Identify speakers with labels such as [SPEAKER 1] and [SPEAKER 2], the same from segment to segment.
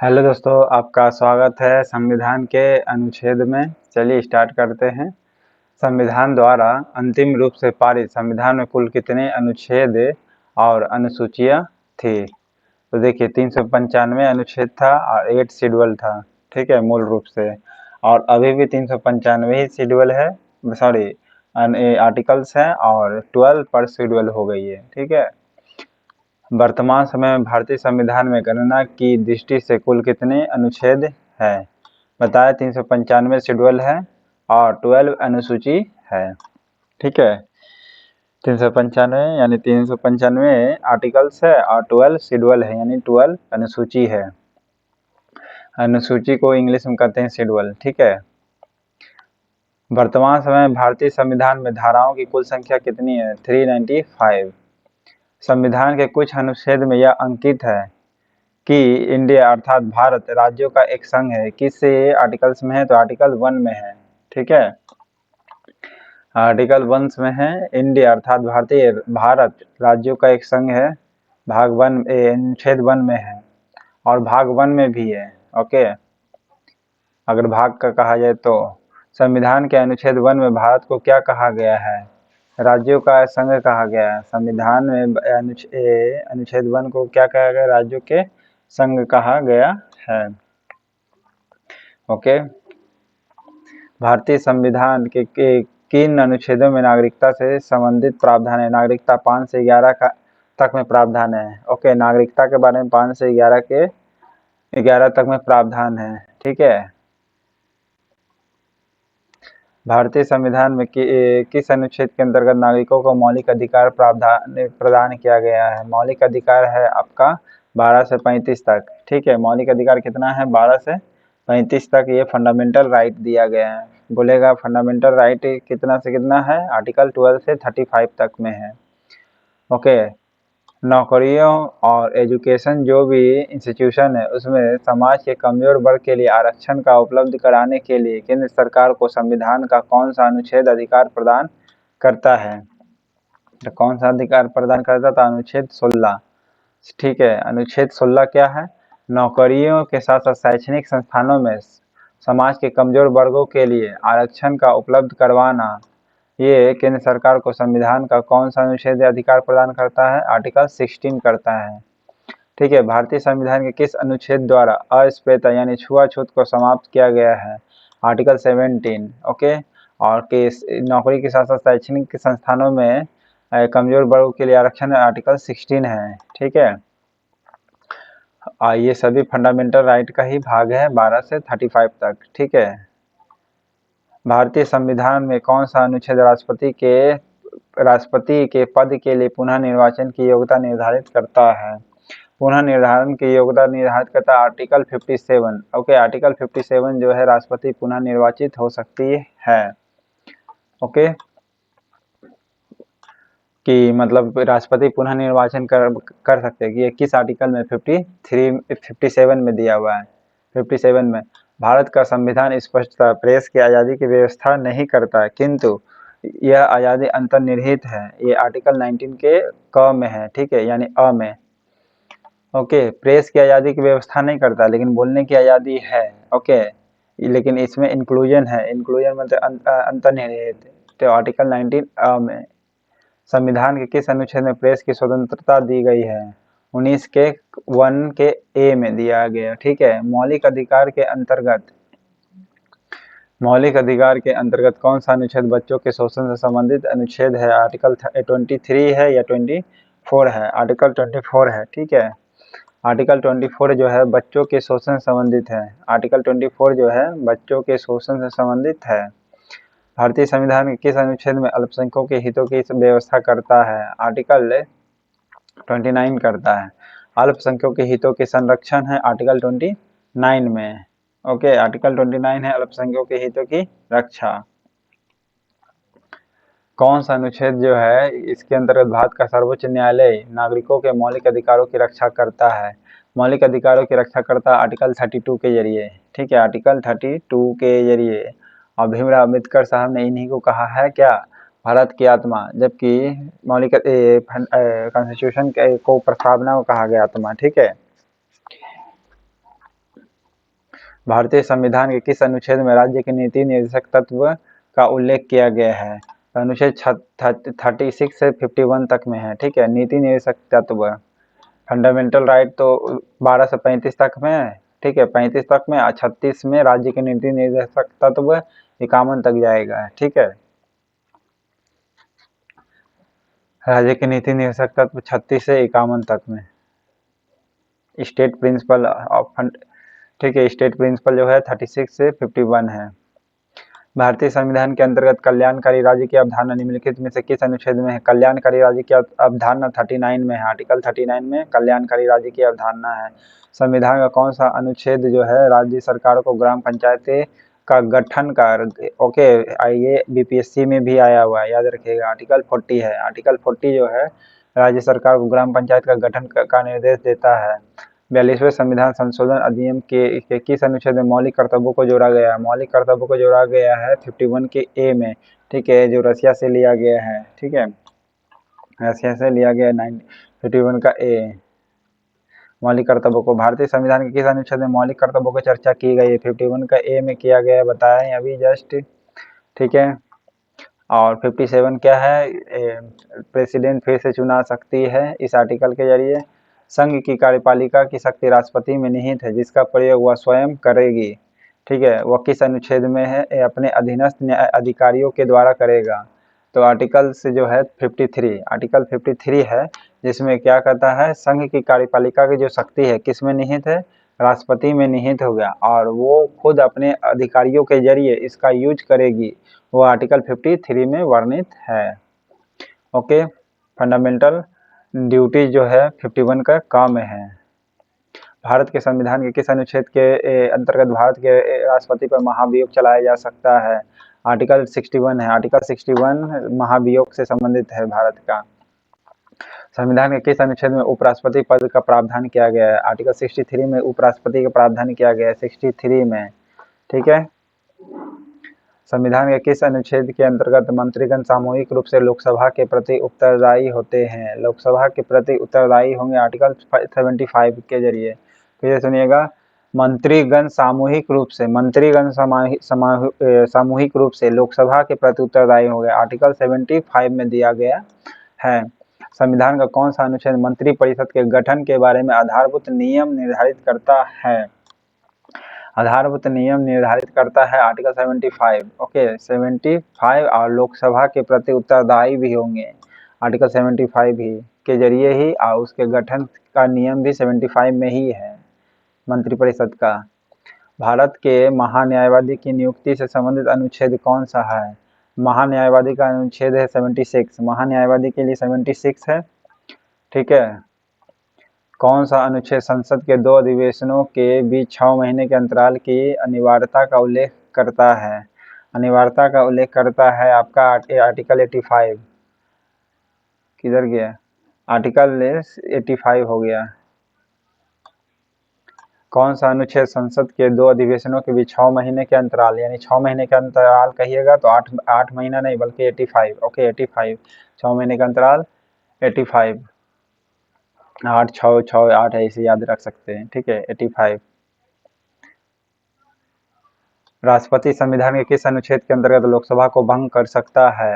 [SPEAKER 1] Hello दोस्तों, आपका स्वागत है संविधान के अनुच्छेद में। चलिए स्टार्ट करते हैं। संविधान द्वारा अंतिम रूप से पारित संविधान में कुल कितने अनुच्छेद और अनुसूचियां थी? तो देखिए 395 अनुच्छेद था और 8 शेड्यूल था। ठीक है, मूल रूप से। और अभी भी 395 ही शेड्यूल है, सॉरी आर्टिकल्स हैं, और 12 पर शेड्यूल हो गई है। ठीक है। वर्तमान समय में भारतीय संविधान में गणना की दृष्टि से कुल कितने अनुच्छेद हैं? बताया 395 शेड्यूल है और 12 अनुसूची है। ठीक है, 395 यानी 395 आर्टिकल्स है और 12 शेड्यूल है यानी 12 अनुसूची है। अनुसूची को इंग्लिश में कहते हैं शेड्यूल। ठीक है। वर्तमान समय में भारतीय संविधान में धाराओं की कुल संख्या कितनी है? 395। संविधान के कुछ अनुच्छेद में यह अंकित है कि इंडिया अर्थात भारत राज्यों का एक संघ है। किस आर्टिकल्स में है? तो आर्टिकल 1 में है। ठीक है, आर्टिकल 1 में है इंडिया अर्थात भारत राज्यों का एक संघ है। भाग 1 अनुच्छेद 1 में है और भाग 1 में भी है। ओके, अगर भाग का कहा जाए तो संविधान के अनुच्छेद 1 में भारत को क्या कहा गया है? राज्यों का संघ कहा गया है। संविधान में अनुच्छेद 1 को क्या कहा गया? राज्यों के संघ कहा गया है। ओके, भारतीय संविधान के किन अनुच्छेदों में नागरिकता से संबंधित प्रावधान है? नागरिकता 5 से 11 तक में प्रावधान है। ओके, नागरिकता के बारे में 5 से 11 तक में प्रावधान है। ठीक है। भारतीय संविधान में किस अनुच्छेद के अंतर्गत नागरिकों को मौलिक अधिकार प्रदान किया गया है? मौलिक अधिकार है आपका 12 से 35 तक। ठीक है, मौलिक अधिकार कितना है? 12 से 35 तक ये फंडामेंटल राइट दिया गया है। बोलेगा फंडामेंटल राइट कितना से कितना है? आर्टिकल 12 से 35 तक में है। ओके, नौकरियों और एजुकेशन जो भी इंस्टीट्यूशन है उसमें समाज के कमजोर वर्ग के लिए आरक्षण का उपलब्ध कराने के लिए केंद्र सरकार को संविधान का कौन सा अनुच्छेद अधिकार प्रदान करता है? तो कौन सा अधिकार प्रदान करता था? अनुच्छेद 16। ठीक है, अनुच्छेद 16 क्या है? नौकरियों के साथ साथ शैक्षणिक संस्थानों में समाज के कमजोर वर्गों के लिए आरक्षण का उपलब्ध करवाना। ये केंद्र सरकार को संविधान का कौन सा अनुच्छेद अधिकार प्रदान करता है? आर्टिकल 16 करता है। ठीक है, भारतीय संविधान के किस अनुच्छेद द्वारा अस्पृश्यता यानी छुआछूत को समाप्त किया गया है? आर्टिकल 17। ओके, और नौकरी के साथ साथ शैक्षणिक संस्थानों में कमजोर वर्गों के लिए आरक्षण आर्टिकल 16 है। ठीक है, ये सभी फंडामेंटल राइट का ही भाग है 12 से 35 तक। ठीक है, भारतीय संविधान में कौन सा अनुच्छेद राष्ट्रपति के पद के लिए पुनः निर्वाचन की योग्यता निर्धारित करता है? पुनः निर्धारण की योग्यता निर्धारित करता है आर्टिकल 57। ओके, आर्टिकल 57 जो है राष्ट्रपति पुनः निर्वाचित हो सकती है। ओके, कि मतलब राष्ट्रपति पुनः निर्वाचन कर सकते हैं कि ये किस आर्टिकल में? 57 में दिया हुआ है। 57 में भारत का संविधान स्पष्टतः प्रेस की आज़ादी की व्यवस्था नहीं करता है, किंतु यह आज़ादी अंतर्निहित है। ये आर्टिकल 19 के क में है। ठीक है, यानी अ में। ओके, प्रेस की आज़ादी की व्यवस्था नहीं करता लेकिन बोलने की आज़ादी है। ओके, लेकिन इसमें इंक्लूजन है। इंक्लूजन मतलब अंतर्निहित। तो आर्टिकल 19 अ में संविधान के किस अनुच्छेद में प्रेस की स्वतंत्रता दी गई है? 19 के 1 के ए में दिया गया। ठीक है, मौलिक अधिकार के अंतर्गत कौन सा अनुच्छेद बच्चों के शोषण से संबंधित अनुच्छेद है? आर्टिकल 23 है या 24 है? आर्टिकल 24 है। ठीक है, आर्टिकल 24 जो है बच्चों के शोषण से संबंधित है। आर्टिकल 24 जो है बच्चों के शोषण से संबंधित है। भारतीय संविधान के किस अनुच्छेद में अल्पसंख्यकों के हितों की व्यवस्था करता है? आर्टिकल 29 करता है। अल्पसंख्यकों के हितों के संरक्षण है आर्टिकल 29 में। ओके, आर्टिकल 29 है अल्पसंख्यकों के हितों की रक्षा। कौन सा अनुच्छेद जो है इसके अंतर्गत भारत का सर्वोच्च न्यायालय नागरिकों के मौलिक अधिकारों की रक्षा करता है? मौलिक अधिकारों की रक्षा करता आर्टिकल 32 के जरिए। ठीक है, आर्टिकल 32 के जरिए। और भीमराव अम्बेडकर साहब ने इन्हीं को कहा है क्या? भारत की आत्मा, जबकि मौलिक कॉन्स्टिट्यूशन को प्रस्तावना को कहा गया आत्मा। ठीक है, भारतीय संविधान के किस अनुच्छेद में राज्य के नीति निर्देशक तत्व का उल्लेख किया गया है? अनुच्छेद 36 से 51 तक में है। ठीक है, नीति निर्देशक तत्व फंडामेंटल राइट तो 12 से 35 तक में है। ठीक है, 35 तक में, 36 में राज्य के नीति निर्देशक तत्व 51 तक जाएगा। ठीक है, राज्य के नीति निर्देशक तत्व 36 से 51 तक में। स्टेट प्रिंसिपल ऑफ फंड, ठीक है, स्टेट प्रिंसिपल जो है 36 से 51 है। भारतीय संविधान के अंतर्गत कल्याणकारी राज्य की अवधारणा निम्नलिखित में से किस अनुच्छेद में है? कल्याणकारी राज्य की अवधारणा 39 में है। आर्टिकल 39 में कल्याणकारी राज्य की अवधारणा है। संविधान का कौन सा अनुच्छेद जो है राज्य सरकार को ग्राम पंचायत का गठन कर, ओके, ये बीपीएससी में भी आया हुआ है, याद रखिएगा। आर्टिकल 40 है। आर्टिकल 40 जो है राज्य सरकार को ग्राम पंचायत का गठन का निर्देश देता है। 42वें संविधान संशोधन अधिनियम के किस अनुच्छेद में मौलिक कर्तव्यों को जोड़ा गया है? मौलिक कर्तव्यों को जोड़ा गया है 51 के ए में। ठीक है, जो रसिया से लिया गया है। ठीक है, रसिया से लिया गया 51 का ए, मौलिक कर्तव्यों को। भारतीय संविधान के किस अनुच्छेद में मौलिक कर्तव्यों की चर्चा की गई है? 51 का ए में किया गया है, बताया अभी जस्ट। ठीक है, और 57 क्या है? प्रेसिडेंट फिर से चुना सकती है इस आर्टिकल के जरिए। संघ की कार्यपालिका की शक्ति राष्ट्रपति में निहित है, जिसका प्रयोग वह स्वयं करेगी। ठीक है, वह किस अनुच्छेद में है? अपने अधीनस्थ अधिकारियों के द्वारा करेगा। तो आर्टिकल से जो है 53, आर्टिकल 53 है, जिसमें क्या कहता है? संघ की कार्यपालिका की जो शक्ति है किस में निहित है? राष्ट्रपति में निहित हो गया, और वो खुद अपने अधिकारियों के जरिए इसका यूज करेगी, वो आर्टिकल 53 में वर्णित है। ओके, फंडामेंटल ड्यूटी जो है 51 का काम है। भारत के संविधान के किस अनुच्छेद के अंतर्गत भारत के राष्ट्रपति पर महाभियोग चलाया जा सकता है? आर्टिकल 61 है। आर्टिकल 61 महाभियोग से संबंधित है भारत का। संविधान के किस अनुच्छेद में उपराष्ट्रपति पद का प्रावधान किया गया है? आर्टिकल 63 में उपराष्ट्रपति का प्रावधान किया गया है, 63 में। ठीक है, संविधान के किस अनुच्छेद के अंतर्गत मंत्रीगण सामूहिक रूप से लोकसभा के प्रति उत्तरदायी होते हैं? लोकसभा के प्रति उत्तरदायी होंगे आर्टिकल 75 के जरिए। फिर सुनिएगा, मंत्रीगण सामूहिक रूप से, मंत्रीगण सामूहिक रूप से लोकसभा के प्रति उत्तरदायी हो गए, आर्टिकल 75 में दिया गया है। संविधान का कौन सा अनुच्छेद मंत्रिपरिषद के गठन के बारे में आधारभूत नियम निर्धारित करता है? आधारभूत नियम निर्धारित करता है आर्टिकल 75। ओके, 75, और लोकसभा के प्रति उत्तरदायी भी होंगे आर्टिकल 75 ही के जरिए ही, और उसके गठन का नियम भी 75 में ही है मंत्रिपरिषद का। भारत के महान्यायवादी की नियुक्ति से संबंधित अनुच्छेद कौन सा है? महान्यायवादी का अनुच्छेद है 76, महान्यायवादी के लिए 76 है। ठीक है, कौन सा अनुच्छेद संसद के 2 अधिवेशनों के बीच 6 महीने के अंतराल की अनिवार्यता का उल्लेख करता है? अनिवार्यता का उल्लेख करता है आपका आर्टिकल 85। किधर गया? आर्टिकल 85 हो गया। कौन सा अनुच्छेद संसद के 2 अधिवेशनों के बीच 6 महीने के अंतराल, यानी 6 महीने का अंतराल कहिएगा तो 8 महीना नहीं बल्कि 85। ओके, 85, 6 महीने का अंतराल 85, 8 6 6 8 ऐसे याद रख सकते हैं। ठीक है, 85। राष्ट्रपति संविधान के किस अनुच्छेद के अंतर्गत लोकसभा को भंग कर सकता है?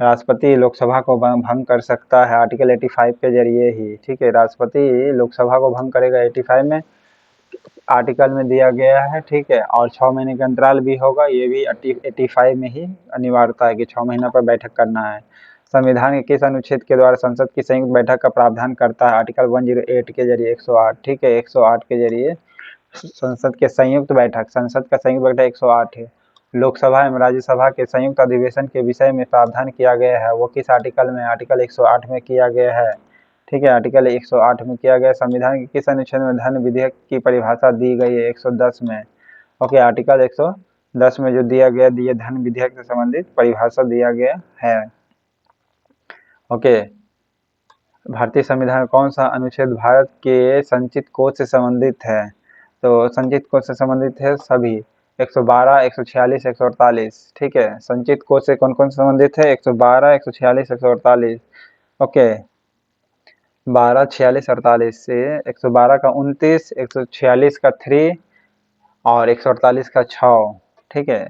[SPEAKER 1] राष्ट्रपति लोकसभा को भंग कर सकता है आर्टिकल 85 के जरिए ही। ठीक है, राष्ट्रपति लोकसभा को भंग करेगा 85 में, आर्टिकल में दिया गया है। ठीक है, और 6 महीने का अंतराल भी होगा, ये भी 85 में ही अनिवार्यता है कि 6 महीना पर बैठक करना है। संविधान के किस अनुच्छेद के द्वारा संसद की संयुक्त बैठक का प्रावधान करता है? आर्टिकल 108 के जरिए, 108। ठीक है, 108 के जरिए संसद के संयुक्त बैठक, संसद का संयुक्त बैठक 108 है। लोकसभा एवं राज्यसभा के संयुक्त अधिवेशन के विषय में प्रावधान किया गया है, वो किस आर्टिकल में? आर्टिकल 108 में किया गया है। ठीक है, आर्टिकल 108 में किया गया। संविधान के किस अनुच्छेद में धन विधेयक की परिभाषा दी गई है? 110 में। ओके, आर्टिकल 110 में जो दिया गया, दिए धन विधेयक से संबंधित परिभाषा दिया गया है। ओके, भारतीय संविधान कौन सा अनुच्छेद भारत के संचित कोष से संबंधित है? तो संचित कोष से संबंधित है सभी, 112, 146, 148। ठीक है, संचित कोष से कौन कौन संबंधित है? 112, 146, 148। ओके, 12, 46, 48 से 112 का 29, 146 का 3, और 148 का 6, ठीक है,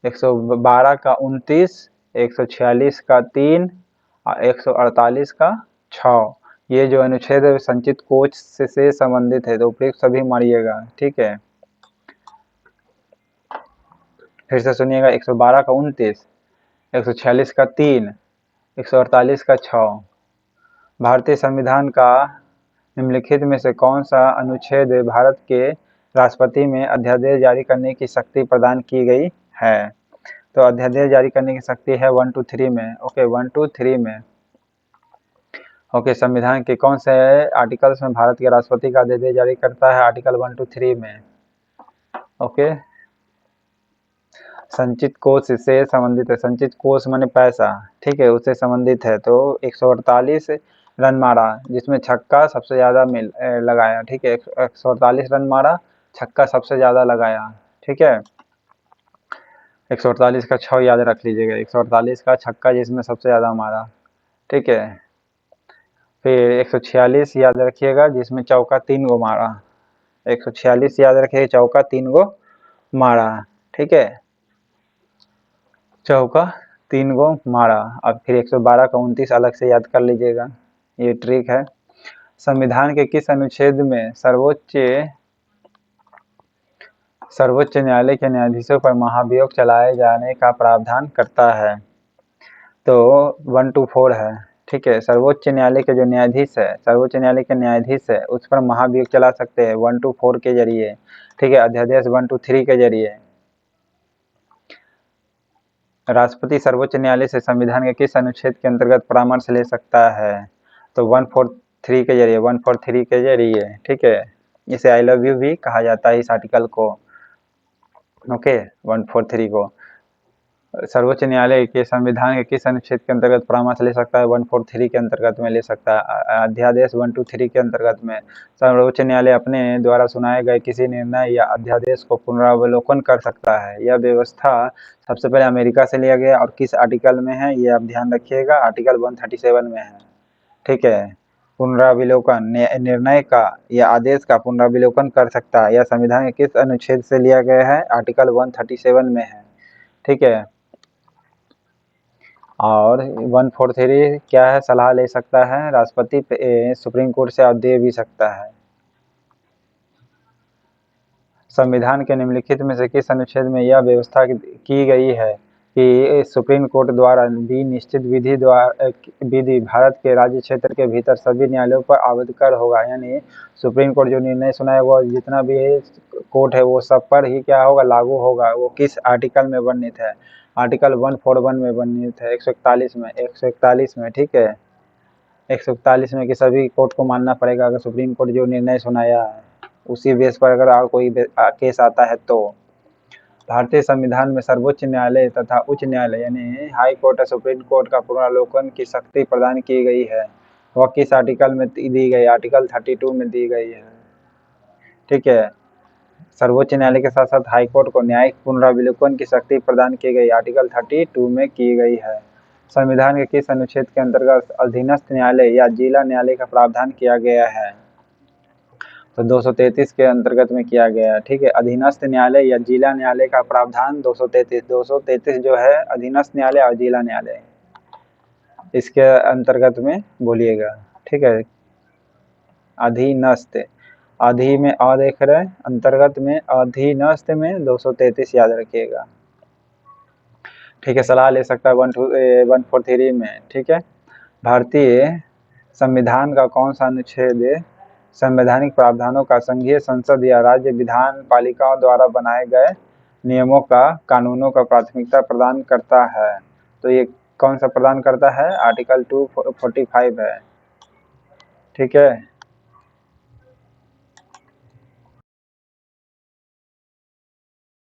[SPEAKER 1] 112 का 29, 146 का 3 और 148 का 6। ये जो अनुच्छेद है संचित कोष से संबंधित है, तो उपयुक्त सभी मारिएगा, ठीक है। फिर से सुनिएगा, 112 का 29, 146 का 3, 148 का 6। भारतीय संविधान का निम्नलिखित में से कौन सा अनुच्छेद भारत के राष्ट्रपति में अध्यादेश जारी करने की शक्ति प्रदान की गई है? तो अध्यादेश जारी करने की शक्ति है 1 to 3 में। ओके, 1 to 3 में। ओके, संविधान के कौन से आर्टिकल्स में भारत के राष्ट्रपति का अध्यादेश जारी करता है? आर्टिकल 1 to 3 में। ओके, संचित कोष से संबंधित है। संचित कोष माने पैसा, ठीक है, उससे संबंधित है। तो 148 रन मारा, जिसमें छक्का सबसे ज़्यादा लगाया, ठीक है, 148 रन मारा, छक्का सबसे ज़्यादा लगाया, ठीक है। 148 का 6 याद रख लीजिएगा, 148 का छक्का जिसमें सबसे ज़्यादा मारा, ठीक है। फिर 146 याद रखिएगा, जिसमें चौका 3 गो मारा, 146 याद रखिएगा, चौका 3 गो मारा, ठीक है, चौका 3 गो मारा। अब फिर 112 का 29 अलग से याद कर लीजिएगा, ये ट्रिक है। संविधान के किस अनुच्छेद में सर्वोच्च न्यायालय के न्यायाधीशों पर महाभियोग चलाए जाने का प्रावधान करता है? तो 1 to 4 है, ठीक है। सर्वोच्च न्यायालय के जो न्यायाधीश है, सर्वोच्च न्यायालय के न्यायाधीश है, उस पर महाभियोग चला सकते हैं 1 to 4 के जरिए, ठीक है। अध्यादेश 1 to 3 के जरिए। राष्ट्रपति सर्वोच्च न्यायालय से संविधान के किस अनुच्छेद के अंतर्गत परामर्श ले सकता है? तो 143 के जरिए, 143 के जरिए, ठीक है। इसे आई लव यू भी कहा जाता है इस आर्टिकल को। ओके, 143 को सर्वोच्च न्यायालय के संविधान के किस अनुच्छेद के अंतर्गत परामर्श ले सकता है? 143 के अंतर्गत में ले सकता है। अध्यादेश 1 to 3 के अंतर्गत में सर्वोच्च न्यायालय अपने द्वारा सुनाए गए किसी निर्णय या अध्यादेश को पुनरावलोकन कर सकता है। यह व्यवस्था सबसे पहले अमेरिका से लिया गया और किस आर्टिकल में है, ये आप ध्यान रखिएगा, आर्टिकल 137 में है, ठीक है। पुनरावलोकन निर्णय का या आदेश का पुनरावलोकन कर सकता है। यह संविधान के किस अनुच्छेद से लिया गया है? आर्टिकल 137 में है, ठीक है। और 143 क्या है? सलाह ले सकता है राष्ट्रपति, सुप्रीम कोर्ट से, और दे भी सकता है। संविधान के निम्नलिखित में से किस अनुच्छेद में यह व्यवस्था की गई है कि सुप्रीम कोर्ट द्वारा भी निश्चित विधि भारत के राज्य क्षेत्र के भीतर सभी न्यायालयों पर आवधिकर होगा? यानी सुप्रीम कोर्ट जो निर्णय सुनाए वो जितना भी कोर्ट है वो सब पर ही क्या होगा? लागू होगा। वो किस आर्टिकल में वर्णित है? आर्टिकल 141 में वर्णित है, 141 में, 141 में, ठीक है। 141 में कि सभी कोर्ट को मानना पड़ेगा अगर सुप्रीम कोर्ट जो निर्णय सुनाया है उसी बेस पर अगर और कोई केस आता है तो। भारतीय संविधान में सर्वोच्च न्यायालय तथा उच्च न्यायालय यानी हाई कोर्ट और सुप्रीम कोर्ट का पुनरावलोकन की शक्ति प्रदान की गई है। वह किस आर्टिकल में दी गई? आर्टिकल 32 में दी गई है, ठीक है। सर्वोच्च न्यायालय के साथ साथ हाई कोर्ट को न्यायिक पुनरावलोकन की शक्ति प्रदान की गई आर्टिकल 32 में की गई है। संविधान के किस अनुच्छेद के अंतर्गत अधीनस्थ न्यायालय या जिला न्यायालय का प्रावधान किया गया है? तो 233 के अंतर्गत में किया गया है, ठीक है। अधीनस्थ न्यायालय या जिला न्यायालय का प्रावधान 233 जो है अधीनस्थ न्यायालय और जिला न्यायालय, इसके अंतर्गत में बोलिएगा, ठीक है। अधीनस्थ, अधि में अ देख रहे हैं, अंतर्गत में, अधीनस्थ में 233 याद रखिएगा, ठीक है। सलाह ले सकता है 143 में, ठीक है। भारतीय संविधान का कौन सा अनुच्छेद संवैधानिक प्रावधानों का संघीय संसद या राज्य विधान पालिकाओं द्वारा बनाए गए नियमों का कानूनों का प्राथमिकता प्रदान करता है? तो ये कौन सा प्रदान करता है? आर्टिकल 245 है, ठीक है।